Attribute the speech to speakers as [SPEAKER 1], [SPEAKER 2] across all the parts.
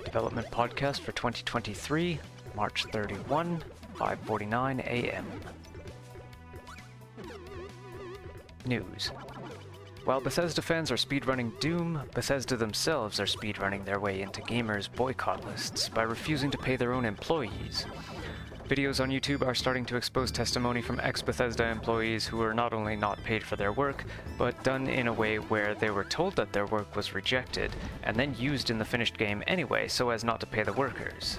[SPEAKER 1] Development podcast for 2023, March 31, 5:49 a.m. News. While Bethesda fans are speedrunning Doom, Bethesda themselves are speedrunning their way into gamers' boycott lists by refusing to pay their own employees. Videos on YouTube are starting to expose testimony from ex-Bethesda employees who were not only not paid for their work, but done in a way where they were told that their work was rejected, and then used in the finished game anyway so as not to pay the workers.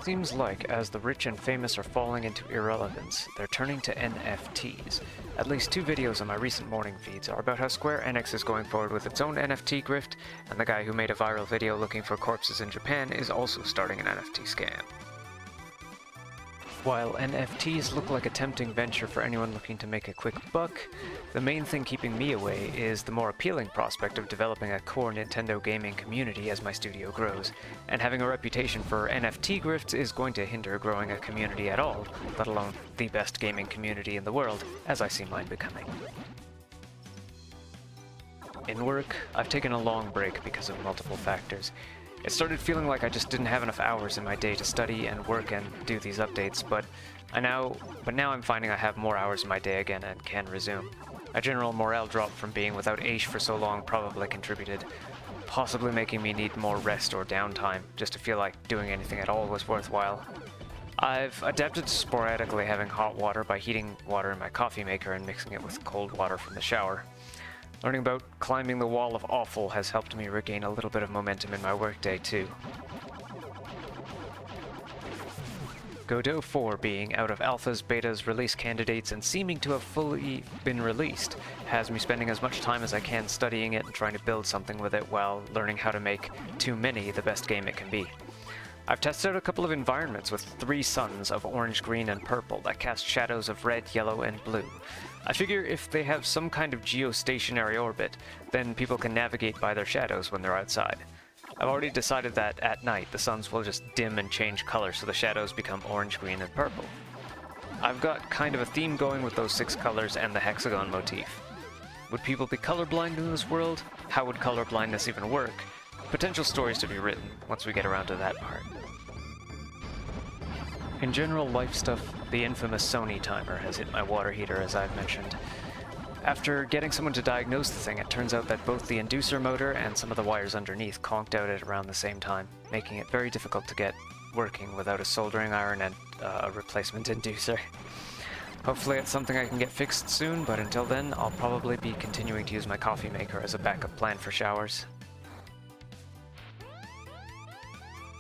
[SPEAKER 1] Seems like as the rich and famous are falling into irrelevance, they're turning to NFTs. At least 2 videos on my recent morning feeds are about how Square Enix is going forward with its own NFT grift, and the guy who made a viral video looking for corpses in Japan is also starting an NFT scam. While NFTs look like a tempting venture for anyone looking to make a quick buck, the main thing keeping me away is the more appealing prospect of developing a core Nintendo gaming community as my studio grows, and having a reputation for NFT grifts is going to hinder growing a community at all, let alone the best gaming community in the world, as I see mine becoming. In work, I've taken a long break because of multiple factors. It started feeling like I just didn't have enough hours in my day to study and work and do these updates, but now I'm finding I have more hours in my day again and can resume. A general morale drop from being without Aish for so long probably contributed, possibly making me need more rest or downtime just to feel like doing anything at all was worthwhile. I've adapted to sporadically having hot water by heating water in my coffee maker and mixing it with cold water from the shower. Learning about climbing the wall of awful has helped me regain a little bit of momentum in my workday too. Godot 4 being out of alphas, betas, release candidates, and seeming to have fully been released has me spending as much time as I can studying it and trying to build something with it while learning how to make Too Many the best game it can be. I've tested out a couple of environments with 3 suns of orange, green, and purple that cast shadows of red, yellow, and blue. I figure if they have some kind of geostationary orbit, then people can navigate by their shadows when they're outside. I've already decided that at night the suns will just dim and change color so the shadows become orange, green, and purple. I've got kind of a theme going with those 6 colors and the hexagon motif. Would people be colorblind in this world? How would colorblindness even work? Potential stories to be written once we get around to that part. In general life stuff, the infamous Sony-Timer has hit my water heater, as I've mentioned. After getting someone to diagnose the thing, it turns out that both the inducer motor and some of the wires underneath conked out at around the same time, making it very difficult to get working without a soldering iron and a replacement inducer. Hopefully it's something I can get fixed soon, but until then, I'll probably be continuing to use my coffee maker as a backup plan for showers.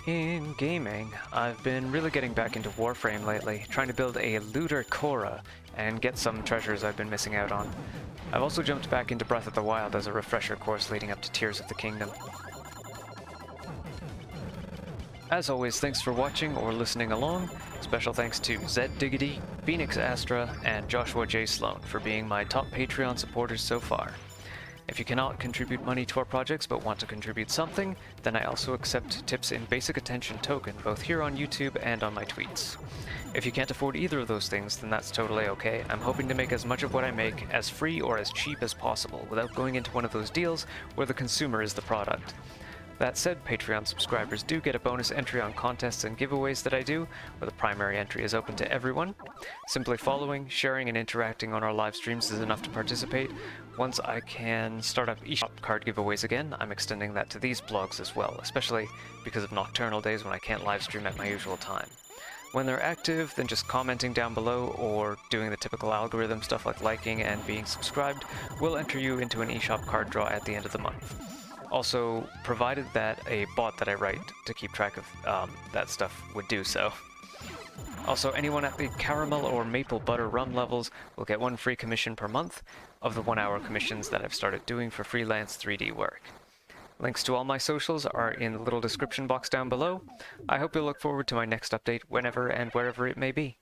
[SPEAKER 1] In gaming, I've been really getting back into Warframe lately, trying to build a looter Korra and get some treasures I've been missing out on. I've also jumped back into Breath of the Wild as a refresher course leading up to Tears of the Kingdom. As always, thanks for watching or listening along. Special thanks to Zed Diggity, Phoenix Astra, and Joshua J. Sloan for being my top Patreon supporters so far. If you cannot contribute money to our projects but want to contribute something, then I also accept tips in basic attention token, both here on YouTube and on my tweets. If you can't afford either of those things, then that's totally okay. I'm hoping to make as much of what I make as free or as cheap as possible, without going into one of those deals where the consumer is the product. That said, Patreon subscribers do get a bonus entry on contests and giveaways that I do, where the primary entry is open to everyone. Simply following, sharing, and interacting on our live streams is enough to participate. Once I can start up eShop card giveaways again, I'm extending that to these blogs as well, especially because of nocturnal days when I can't live stream at my usual time. When they're active, then just commenting down below or doing the typical algorithm stuff like liking and being subscribed will enter you into an eShop card draw at the end of the month. Also, provided that a bot that I write to keep track of that stuff would do so. Also, anyone at the caramel or maple butter rum levels will get 1 free commission per month of the 1-hour commissions that I've started doing for freelance 3D work. Links to all my socials are in the little description box down below. I hope you'll look forward to my next update whenever and wherever it may be.